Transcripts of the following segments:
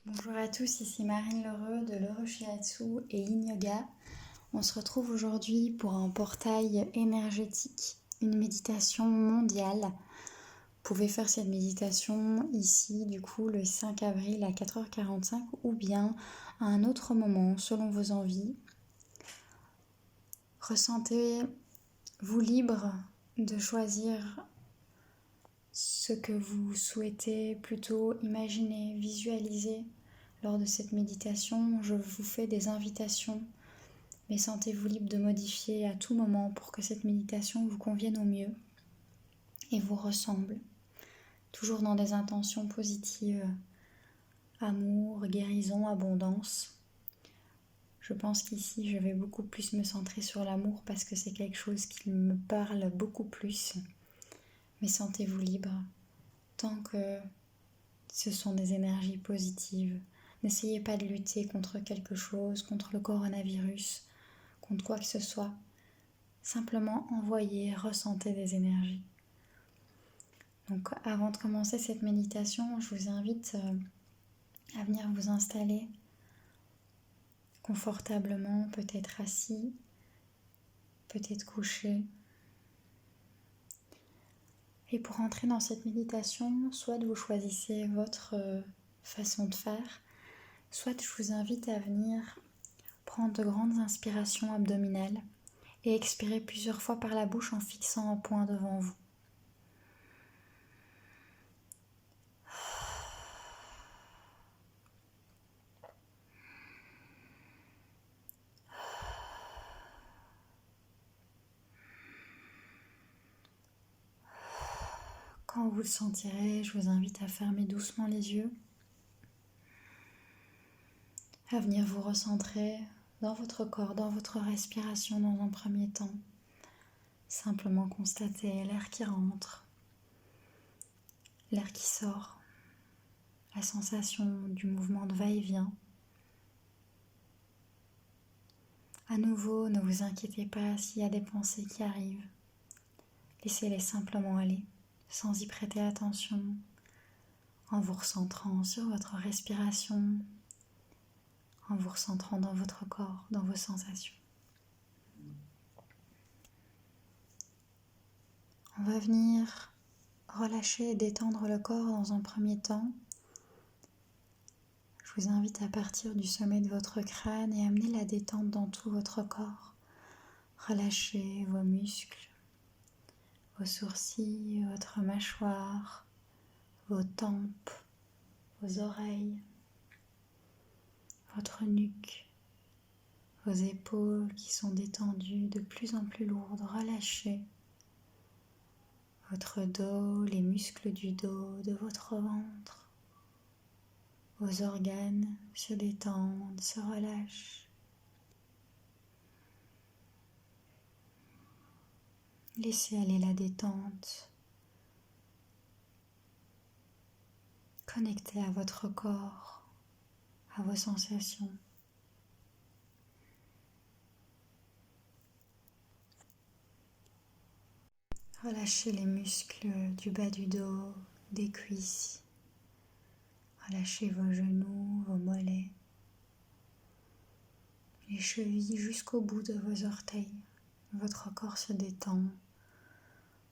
Bonjour à tous, ici Marine Lheureux de Lheureux Shiatsu et Yin Yoga. On se retrouve aujourd'hui pour un portail énergétique, une méditation mondiale. Vous pouvez faire cette méditation ici, du coup, le 5 avril à 4h45 ou bien à un autre moment, selon vos envies. Ressentez-vous libre de choisir ce que vous souhaitez plutôt imaginer, visualiser. Lors de cette méditation, je vous fais des invitations, mais sentez-vous libre de modifier à tout moment pour que cette méditation vous convienne au mieux et vous ressemble. Toujours dans des intentions positives, amour, guérison, abondance. Je pense qu'ici, je vais beaucoup plus me centrer sur l'amour parce que c'est quelque chose qui me parle beaucoup plus. Mais sentez-vous libre tant que ce sont des énergies positives. N'essayez pas de lutter contre quelque chose, contre le coronavirus, contre quoi que ce soit. Simplement envoyez, ressentez des énergies. Donc avant de commencer cette méditation, je vous invite à venir vous installer confortablement, peut-être assis, peut-être couché. Et pour entrer dans cette méditation, soit vous choisissez votre façon de faire, soit je vous invite à venir prendre de grandes inspirations abdominales et expirer plusieurs fois par la bouche en fixant un point devant vous. Quand vous le sentirez, je vous invite à fermer doucement les yeux, à venir vous recentrer dans votre corps, dans votre respiration dans un premier temps. Simplement constater l'air qui rentre, l'air qui sort, la sensation du mouvement de va-et-vient. À nouveau, ne vous inquiétez pas s'il y a des pensées qui arrivent. Laissez-les simplement aller, sans y prêter attention, en vous recentrant sur votre respiration, en vous recentrant dans votre corps, dans vos sensations. On va venir relâcher et détendre le corps dans un premier temps. Je vous invite à partir du sommet de votre crâne et amener la détente dans tout votre corps. Relâchez vos muscles, vos sourcils, votre mâchoire, vos tempes, vos oreilles, votre nuque, vos épaules qui sont détendues, de plus en plus lourdes. Relâchez votre dos, les muscles du dos, de votre ventre. Vos organes se détendent, se relâchent. Laissez aller la détente. Connectez à votre corps, à vos sensations. Relâchez les muscles du bas du dos, des cuisses. Relâchez vos genoux, vos mollets, les chevilles jusqu'au bout de vos orteils. Votre corps se détend,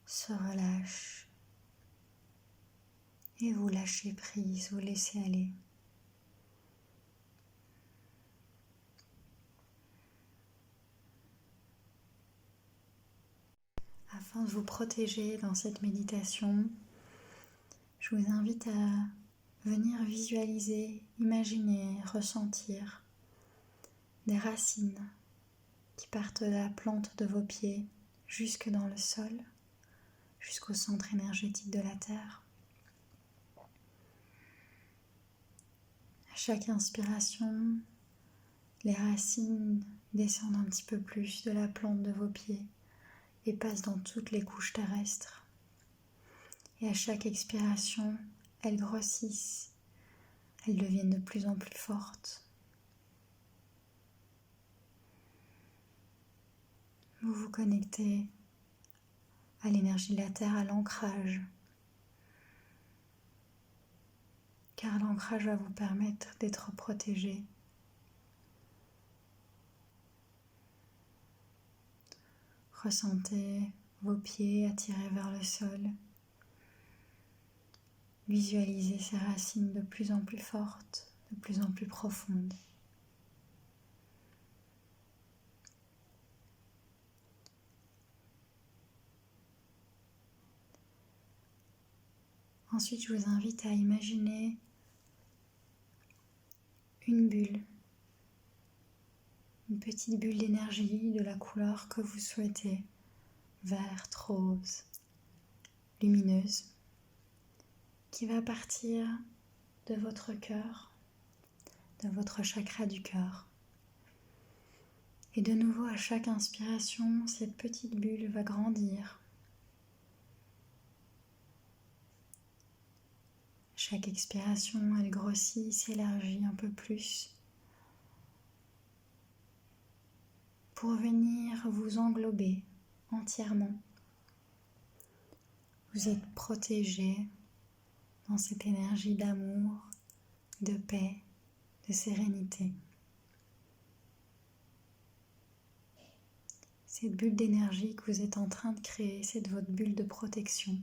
se relâche et vous lâchez prise, vous laissez aller. Afin de vous protéger dans cette méditation, je vous invite à venir visualiser, imaginer, ressentir des racines qui partent de la plante de vos pieds jusque dans le sol, jusqu'au centre énergétique de la Terre. À chaque inspiration, les racines descendent un petit peu plus de la plante de vos pieds et passent dans toutes les couches terrestres. Et à chaque expiration, elles grossissent, elles deviennent de plus en plus fortes. Vous vous connectez à l'énergie de la Terre, à l'ancrage. car l'ancrage va vous permettre d'être protégé. Ressentez vos pieds attirés vers le sol. Visualisez ces racines de plus en plus fortes, de plus en plus profondes. Ensuite, je vous invite à imaginer une bulle, une petite bulle d'énergie de la couleur que vous souhaitez, verte, rose, lumineuse, qui va partir de votre cœur, de votre chakra du cœur. Et de nouveau, à chaque inspiration, cette petite bulle va grandir. Chaque expiration, elle grossit, s'élargit un peu plus pour venir vous englober entièrement. Vous êtes protégé dans cette énergie d'amour, de paix, de sérénité. Cette bulle d'énergie que vous êtes en train de créer, c'est votre bulle de protection.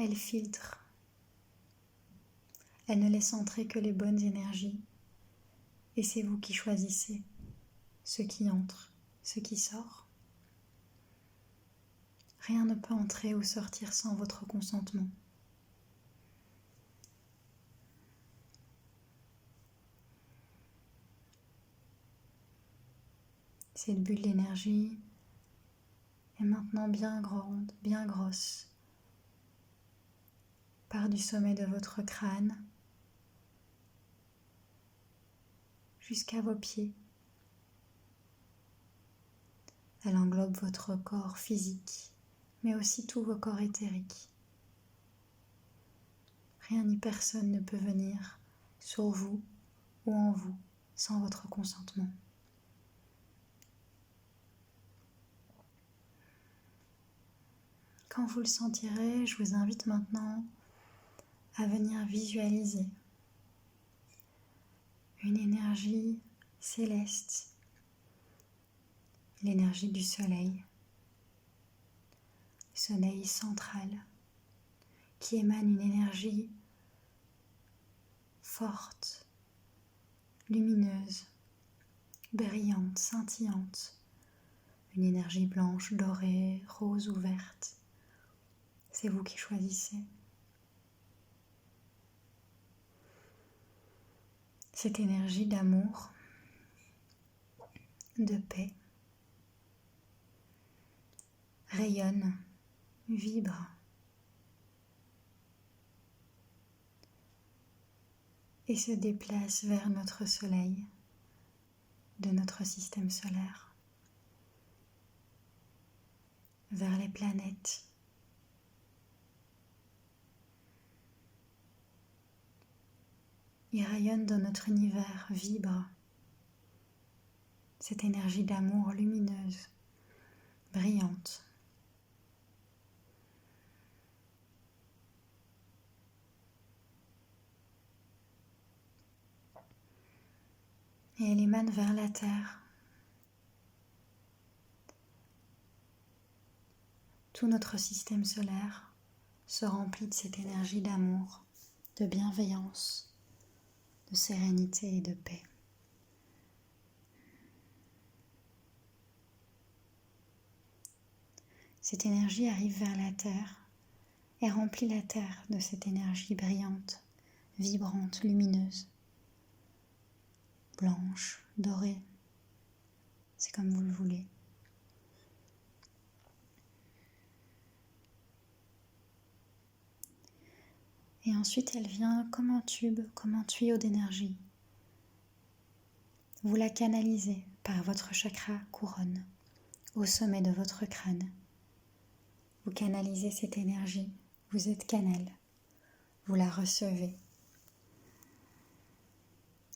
Elle filtre. Elle ne laisse entrer que les bonnes énergies. Et c'est vous qui choisissez ce qui entre, ce qui sort. Rien ne peut entrer ou sortir sans votre consentement. Cette bulle d'énergie est maintenant bien grande, bien grosse. Part du sommet de votre crâne jusqu'à vos pieds. Elle englobe votre corps physique, mais aussi tous vos corps éthériques. Rien ni personne ne peut venir sur vous ou en vous sans votre consentement. Quand vous le sentirez, je vous invite maintenant à venir visualiser une énergie céleste, l'énergie du soleil central, qui émane une énergie forte, lumineuse, brillante, scintillante, une énergie blanche, dorée, rose ou verte. C'est vous qui choisissez. Cette énergie d'amour, de paix, rayonne, vibre et se déplace vers notre soleil, de notre système solaire, vers les planètes. Il rayonne dans notre univers, vibre. Cette énergie d'amour lumineuse, brillante. Et elle émane vers la terre. Tout notre système solaire se remplit de cette énergie d'amour, de bienveillance, de sérénité et de paix. Cette énergie arrive vers la terre et remplit la terre de cette énergie brillante, vibrante, lumineuse, blanche, dorée. C'est comme vous le voulez. Et ensuite, elle vient comme un tube, comme un tuyau d'énergie. Vous la canalisez par votre chakra couronne, au sommet de votre crâne. Vous canalisez cette énergie, vous êtes canal, vous la recevez.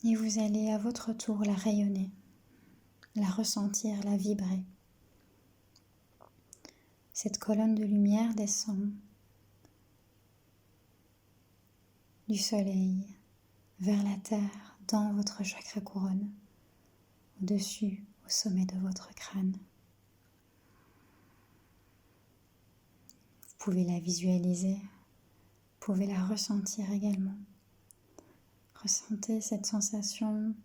Et vous allez à votre tour la rayonner, la ressentir, la vibrer. Cette colonne de lumière descend du soleil vers la terre dans votre chakra couronne, au-dessus, au sommet de votre crâne. Vous pouvez la visualiser, vous pouvez la ressentir également. Ressentez cette sensation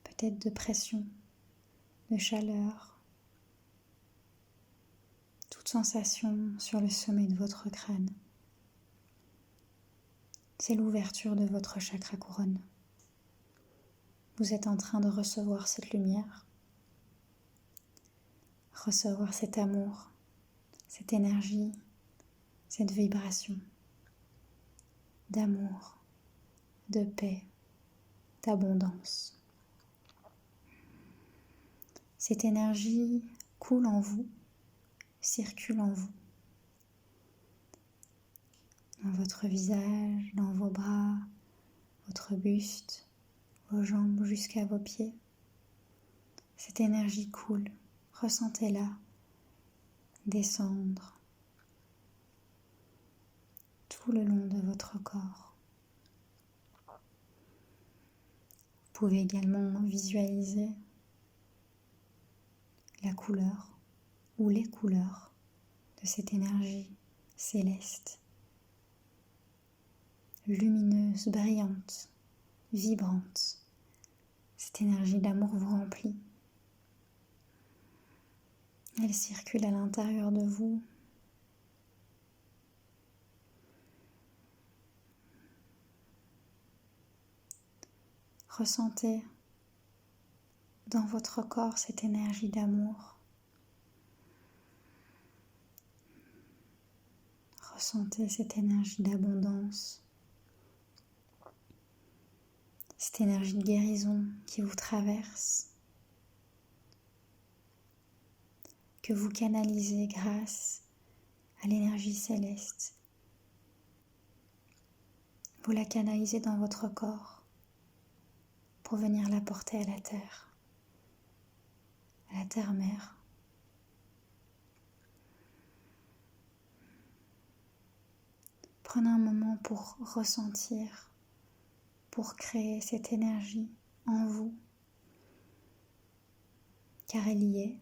peut-être de pression, de chaleur, toute sensation sur le sommet de votre crâne. C'est l'ouverture de votre chakra couronne. Vous êtes en train de recevoir cette lumière, recevoir cet amour, cette énergie, cette vibration d'amour, de paix, d'abondance. Cette énergie coule en vous, circule en vous, dans votre visage, dans vos bras, votre buste, vos jambes jusqu'à vos pieds. Cette énergie coule, ressentez-la descendre tout le long de votre corps. Vous pouvez également visualiser la couleur ou les couleurs de cette énergie céleste, lumineuse, brillante, vibrante. Cette énergie d'amour vous remplit. Elle circule à l'intérieur de vous. Ressentez dans votre corps cette énergie d'amour. Ressentez cette énergie d'abondance, cette énergie de guérison qui vous traverse, que vous canalisez grâce à l'énergie céleste. Vous la canalisez dans votre corps pour venir la porter à la terre-mère. Prenez un moment pour ressentir, pour créer cette énergie en vous, car elle y est.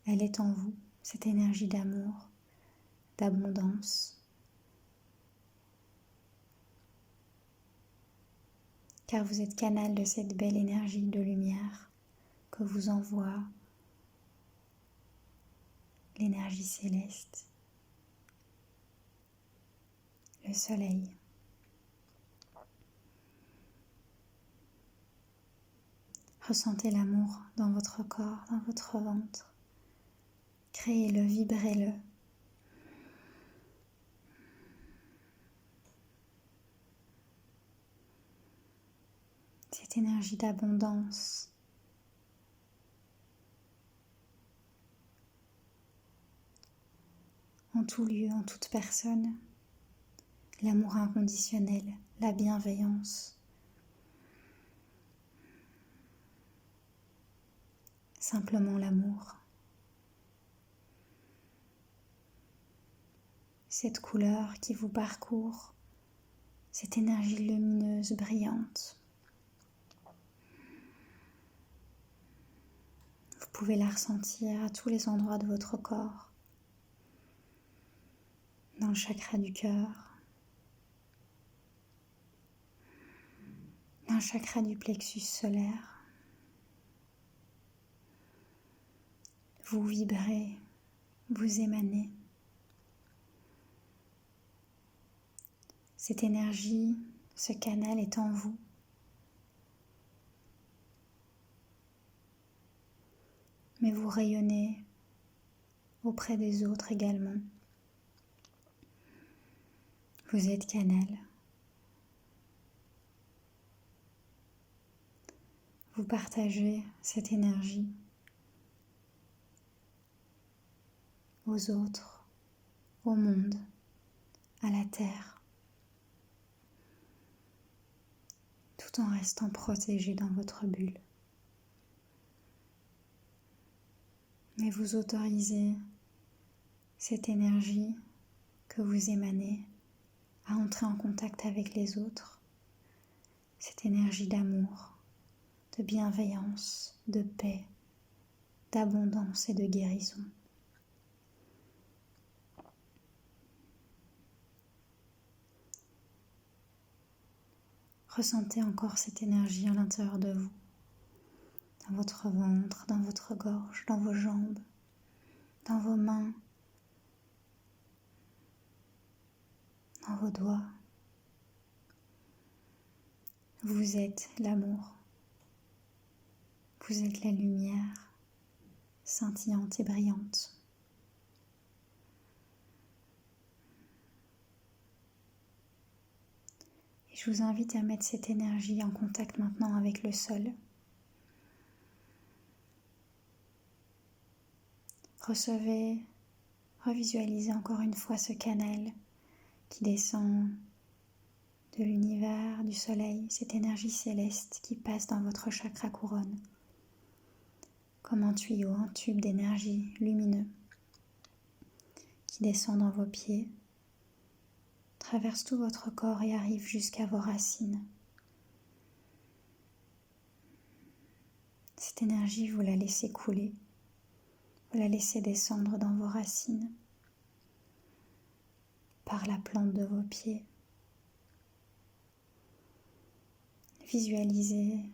Elle est en vous, cette énergie d'amour, d'abondance. Car vous êtes canal de cette belle énergie de lumière que vous envoie l'énergie céleste, le soleil. Ressentez l'amour dans votre corps, dans votre ventre. Créez-le, vibrez-le. Cette énergie d'abondance. En tout lieu, en toute personne. L'amour inconditionnel, la bienveillance. Simplement l'amour. Cette couleur qui vous parcourt, cette énergie lumineuse, brillante. Vous pouvez la ressentir à tous les endroits de votre corps, dans le chakra du cœur, dans le chakra du plexus solaire. Vous vibrez, vous émanez. Cette énergie, ce canal est en vous. Mais vous rayonnez auprès des autres également. Vous êtes canal. Vous partagez cette énergie aux autres, au monde, à la terre, tout en restant protégé dans votre bulle. Mais vous autorisez cette énergie que vous émanez à entrer en contact avec les autres, cette énergie d'amour, de bienveillance, de paix, d'abondance et de guérison. Ressentez encore cette énergie à l'intérieur de vous, dans votre ventre, dans votre gorge, dans vos jambes, dans vos mains, dans vos doigts. Vous êtes l'amour. Vous êtes la lumière scintillante et brillante. Et je vous invite à mettre cette énergie en contact maintenant avec le sol. Recevez, revisualisez encore une fois ce canal qui descend de l'univers, du soleil, cette énergie céleste qui passe dans votre chakra couronne, comme un tuyau, un tube d'énergie lumineux qui descend dans vos pieds, traverse tout votre corps et arrive jusqu'à vos racines. Cette énergie, vous la laissez couler, vous la laissez descendre dans vos racines, par la plante de vos pieds. Visualisez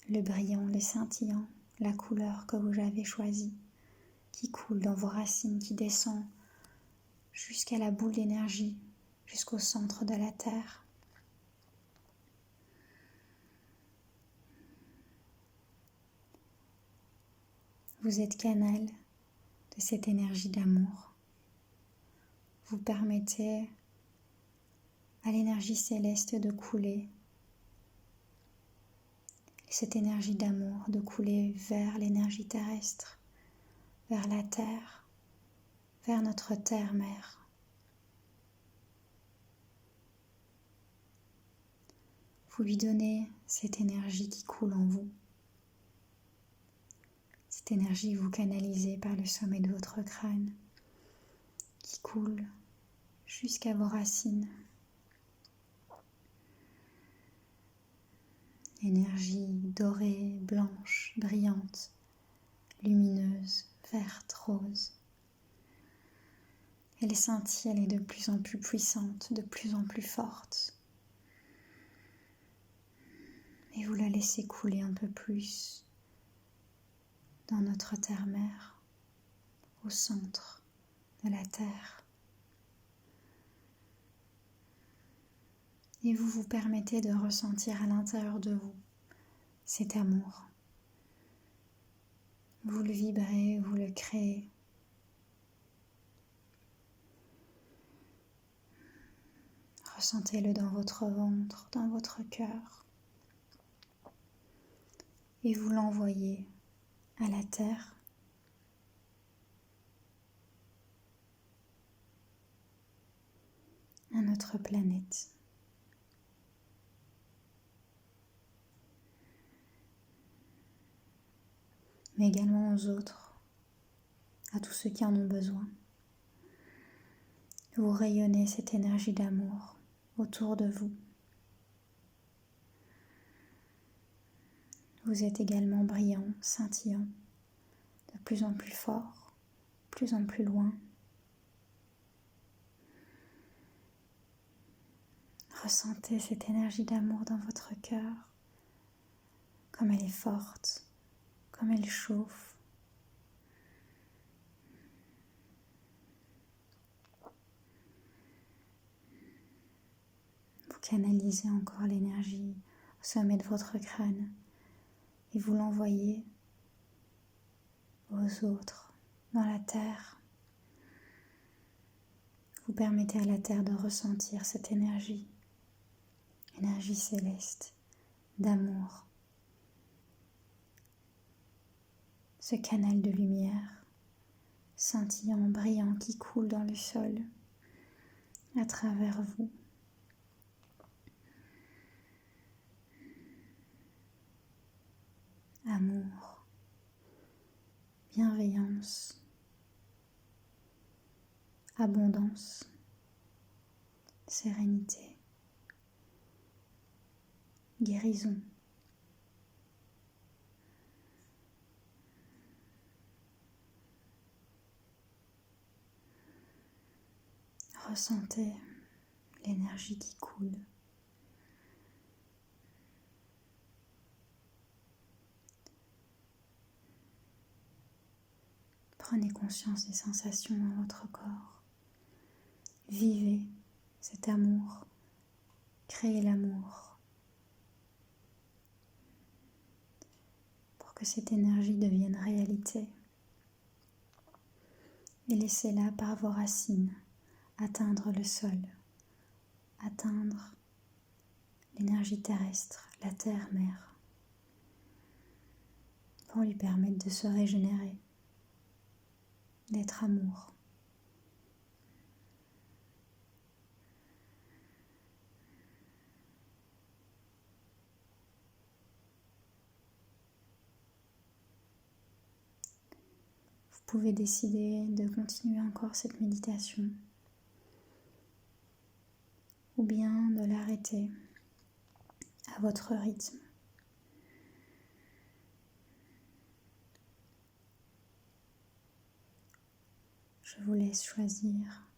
le brillant, le scintillant, la couleur que vous avez choisie, qui coule dans vos racines, qui descend jusqu'à la boule d'énergie, jusqu'au centre de la terre. Vous êtes canal de cette énergie d'amour. Vous permettez à l'énergie céleste de couler, et cette énergie d'amour de couler vers l'énergie terrestre, vers la terre, vers notre terre-mère. Vous lui donnez cette énergie qui coule en vous. Cette énergie, vous canalisez par le sommet de votre crâne, qui coule jusqu'à vos racines. Énergie dorée, blanche, brillante, lumineuse, verte, rose. Elle scintille, elle est de plus en plus puissante, de plus en plus forte. Et vous la laissez couler un peu plus dans notre terre-mère, au centre de la terre. Et vous vous permettez de ressentir à l'intérieur de vous cet amour. Vous le vibrez, vous le créez. Ressentez-le dans votre ventre, dans votre cœur. Et vous l'envoyez à la terre. À notre planète. Mais également aux autres, à tous ceux qui en ont besoin. Vous rayonnez cette énergie d'amour autour de vous. Vous êtes également brillant, scintillant, de plus en plus fort, de plus en plus loin. Ressentez cette énergie d'amour dans votre cœur, comme elle est forte, comme elle chauffe. Vous canalisez encore l'énergie au sommet de votre crâne et vous l'envoyez aux autres, dans la terre. Vous permettez à la terre de ressentir cette énergie céleste, d'amour, ce canal de lumière scintillant, brillant qui coule dans le sol à travers vous. Amour, bienveillance, abondance. sérénité, guérison. Ressentez l'énergie qui coule. Prenez conscience des sensations dans votre corps. Vivez cet amour. Créez l'amour pour que cette énergie devienne réalité. Et laissez-la par vos racines atteindre le sol, atteindre l'énergie terrestre, la terre-mère, pour lui permettre de se régénérer, d'être amour. Vous pouvez décider de continuer encore cette méditation ou bien de l'arrêter à votre rythme. Je vous laisse choisir